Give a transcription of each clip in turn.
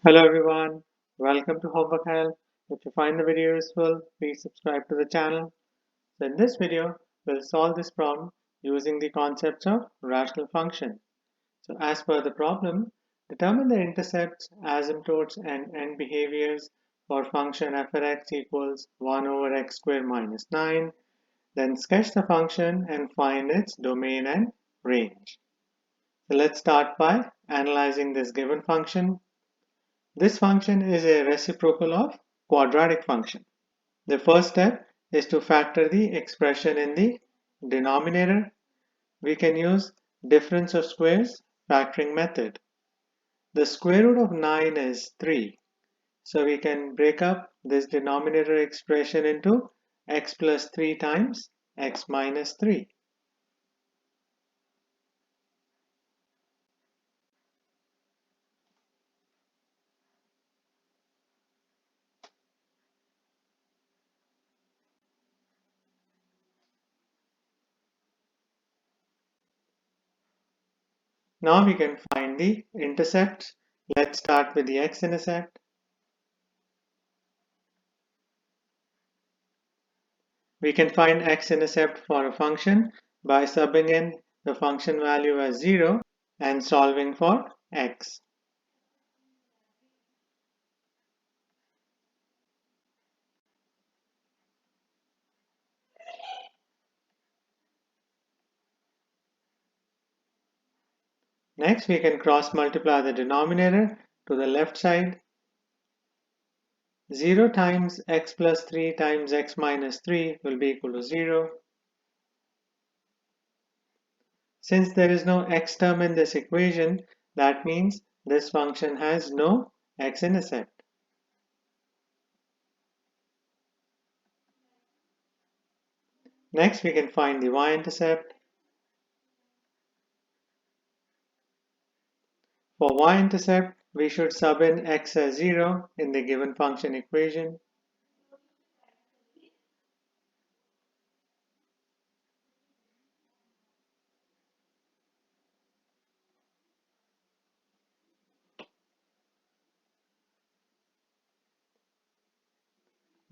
Hello everyone, welcome to Homework Help. If you find the video useful, please subscribe to the channel. So in this video, we'll solve this problem using the concepts of rational function. So as per the problem, determine the intercepts, asymptotes and end behaviors for function f at x equals 1 over x squared minus 9. Then sketch the function and find its domain and range. So let's start by analyzing this given function. This function is a reciprocal of quadratic function. The first step is to factor the expression in the denominator. We can use difference of squares factoring method. The square root of 9 is 3. So we can break up this denominator expression into x plus 3 times x minus 3. Now we can find the intercepts. Let's start with the x-intercept. We can find x-intercept for a function by subbing in the function value as 0 and solving for x. Next, we can cross multiply the denominator to the left side. 0 times x plus 3 times x minus 3 will be equal to 0. Since there is no x term in this equation, that means this function has no x-intercept. Next, we can find the y-intercept. For y-intercept, we should sub in x as 0 in the given function equation.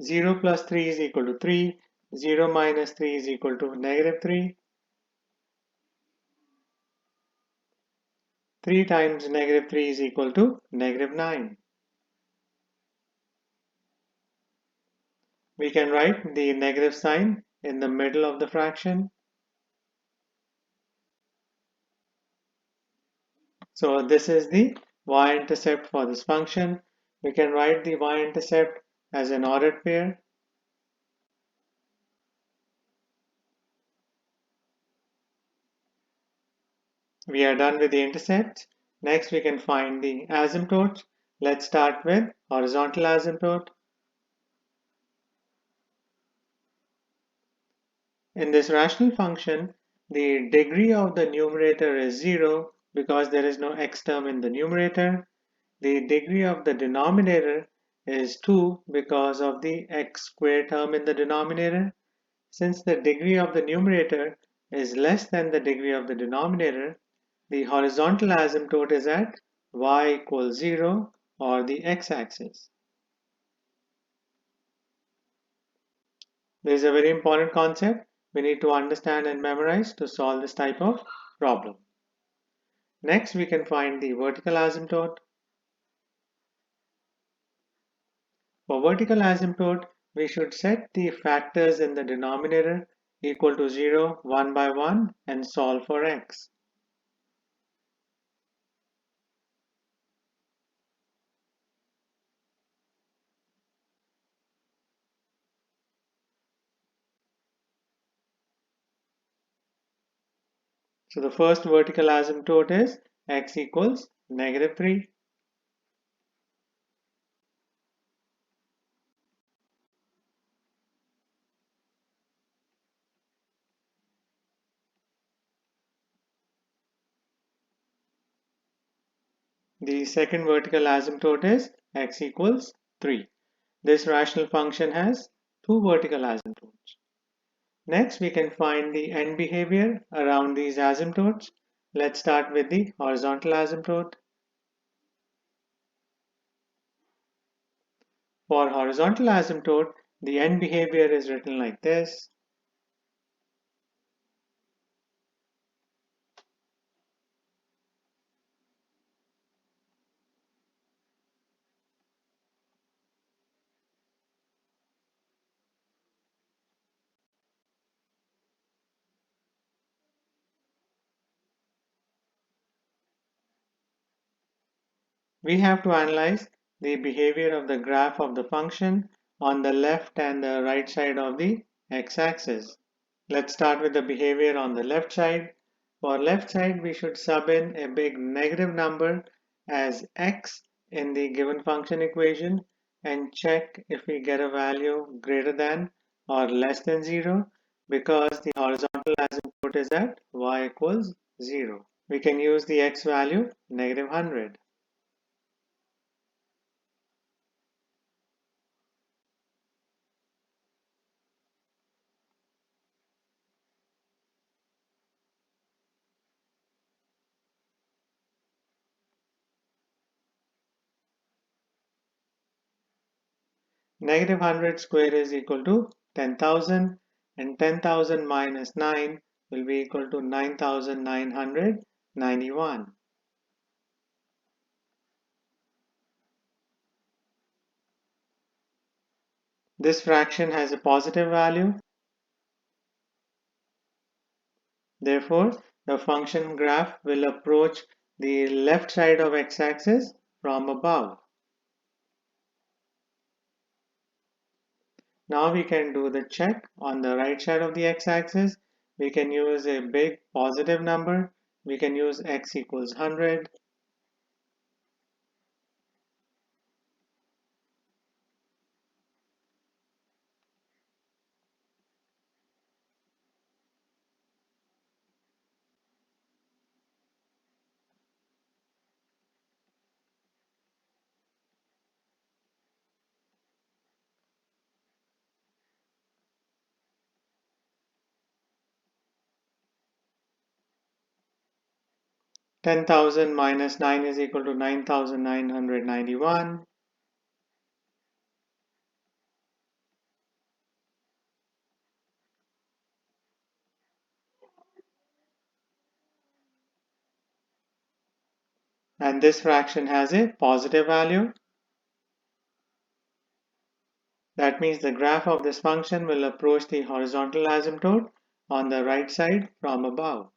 Zero plus 3 is equal to 3. 0 minus 3 is equal to negative 3. 3 times negative 3 is equal to negative 9. We can write the negative sign in the middle of the fraction. So this is the y-intercept for this function. We can write the y-intercept as an ordered pair. We are done with the intercepts. Next, we can find the asymptotes. Let's start with horizontal asymptote. In this rational function, the degree of the numerator is 0 because there is no x term in the numerator. The degree of the denominator is 2 because of the x squared term in the denominator. Since the degree of the numerator is less than the degree of the denominator, the horizontal asymptote is at y equals 0 or the x-axis. There is a very important concept we need to understand and memorize to solve this type of problem. Next, we can find the vertical asymptote. For vertical asymptote, we should set the factors in the denominator equal to 0 one by one and solve for x. So the first vertical asymptote is x equals negative 3. The second vertical asymptote is x equals 3. This rational function has two vertical asymptotes. Next, we can find the end behavior around these asymptotes. Let's start with the horizontal asymptote. For horizontal asymptote, the end behavior is written like this. We have to analyze the behavior of the graph of the function on the left and the right side of the x-axis. Let's start with the behavior on the left side. For left side, we should sub in a big negative number as x in the given function equation and check if we get a value greater than or less than 0 because the horizontal asymptote is at y equals 0. We can use the x value -100. -100 square is equal to 10,000 and 10,000 minus 9 will be equal to 9,991. This fraction has a positive value. Therefore, the function graph will approach the left side of x-axis from above. Now we can do the check on the right side of the x-axis. We can use a big positive number. We can use x equals 100. 10,000 minus 9 is equal to 9,991. And this fraction has a positive value. That means the graph of this function will approach the horizontal asymptote on the right side from above.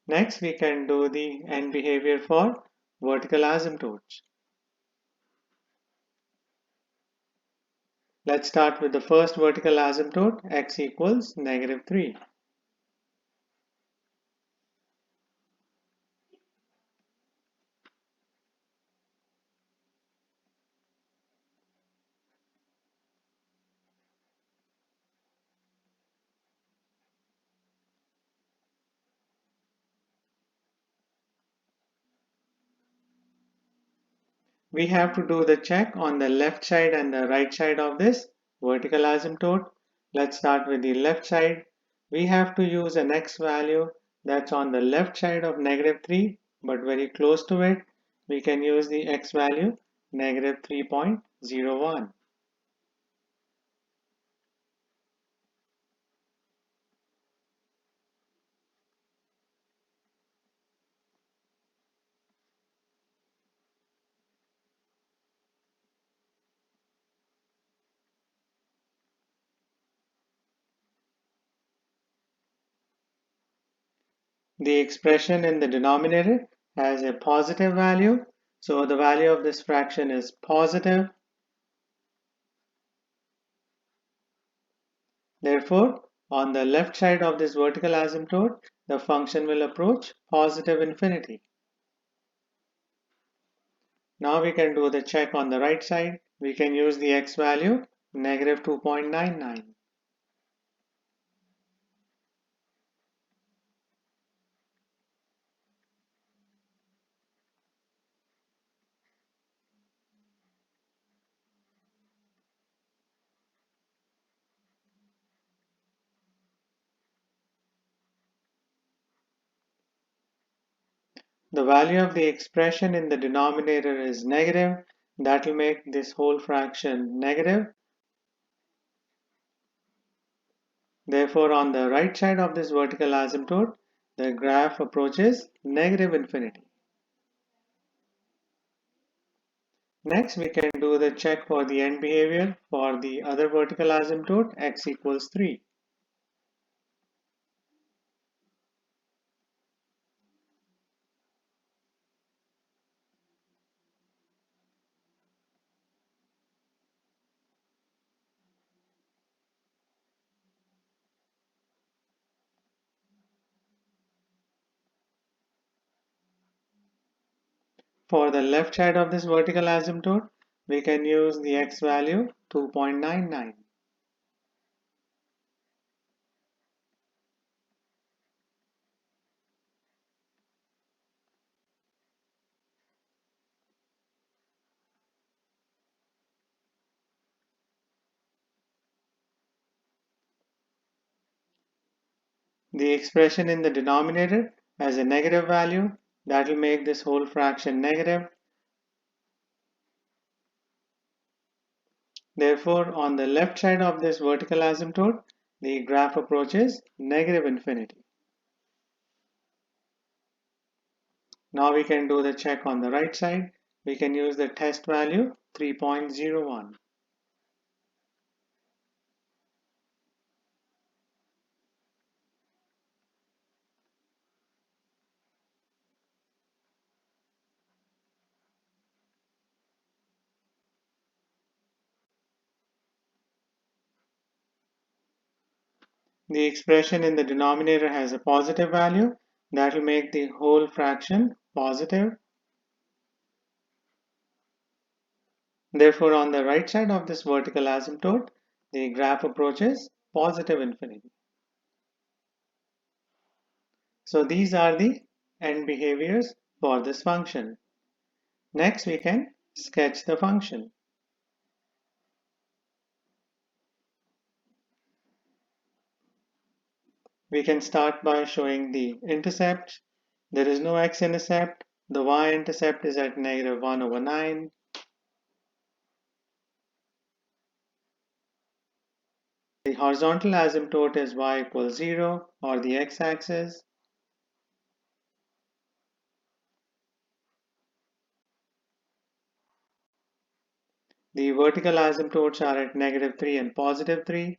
Next, we can do the end behavior for vertical asymptotes. Let's start with the first vertical asymptote, x equals -3. We have to do the check on the left side and the right side of this vertical asymptote. Let's start with the left side. We have to use an x value that's on the left side of -3 but very close to it. We can use the x value -3.01. The expression in the denominator has a positive value, so the value of this fraction is positive. Therefore, on the left side of this vertical asymptote, the function will approach positive infinity. Now we can do the check on the right side. We can use the x value -2.99. The value of the expression in the denominator is negative. That will make this whole fraction negative. Therefore, on the right side of this vertical asymptote, the graph approaches negative infinity. Next, we can do the check for the end behavior for the other vertical asymptote x equals 3. For the left side of this vertical asymptote, we can use the x value 2.99. The expression in the denominator has a negative value. That will make this whole fraction negative. Therefore, on the left side of this vertical asymptote, the graph approaches negative infinity. Now we can do the check on the right side. We can use the test value 3.01. The expression in the denominator has a positive value. That will make the whole fraction positive. Therefore, on the right side of this vertical asymptote, the graph approaches positive infinity. So these are the end behaviors for this function. Next, we can sketch the function. We can start by showing the intercept. There is no x-intercept. The y-intercept is at negative 1 over 9. The horizontal asymptote is y equals 0 or the x-axis. The vertical asymptotes are at negative 3 and positive 3.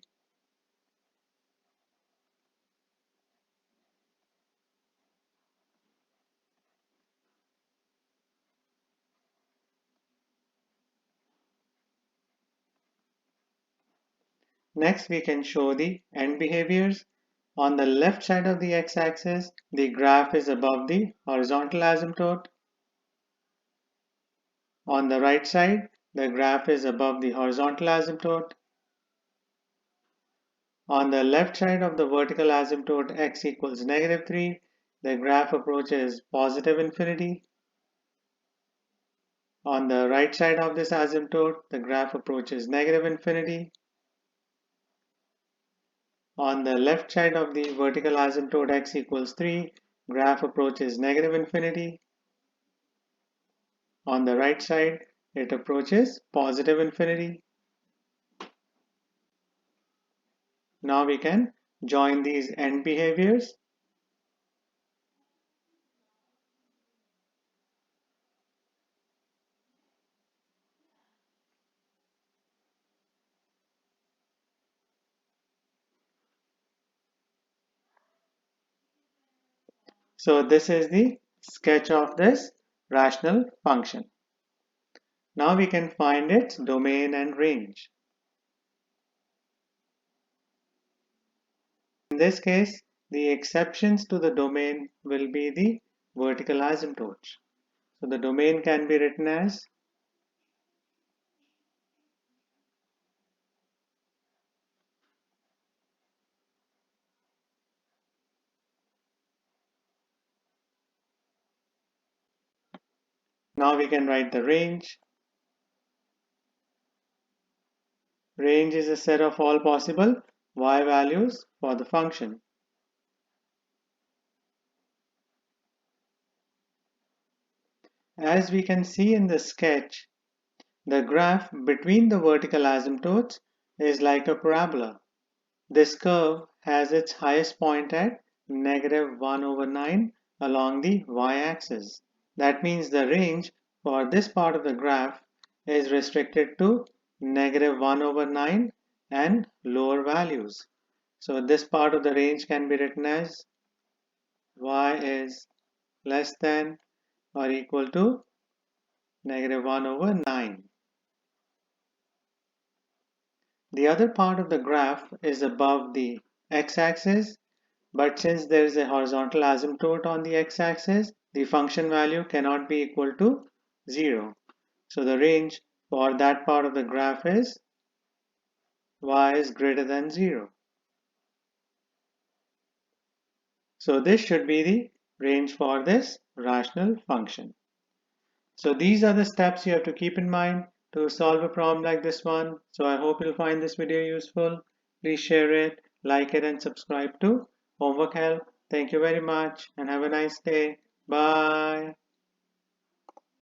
Next, we can show the end behaviors. On the left side of the x-axis, the graph is above the horizontal asymptote. On the right side, the graph is above the horizontal asymptote. On the left side of the vertical asymptote x equals negative 3, the graph approaches positive infinity. On the right side of this asymptote, the graph approaches negative infinity. On the left side of the vertical asymptote x equals 3, graph approaches negative infinity. On the right side, it approaches positive infinity. Now we can join these end behaviors. So this is the sketch of this rational function. Now we can find its domain and range. In this case, the exceptions to the domain will be the vertical asymptotes. So the domain can be written as now we can write the range. Range is a set of all possible y values for the function. As we can see in the sketch, the graph between the vertical asymptotes is like a parabola. This curve has its highest point at -1/9 along the y-axis. That means the range for this part of the graph is restricted to -1/9 and lower values. So this part of the range can be written as y is less than or equal to -1/9. The other part of the graph is above the x-axis, but since there is a horizontal asymptote on the x-axis, the function value cannot be equal to 0. So the range for that part of the graph is y is greater than 0. So this should be the range for this rational function. So these are the steps you have to keep in mind to solve a problem like this one. So I hope you'll find this video useful. Please share it, like it, and subscribe to Homework Help. Thank you very much and have a nice day. Bye.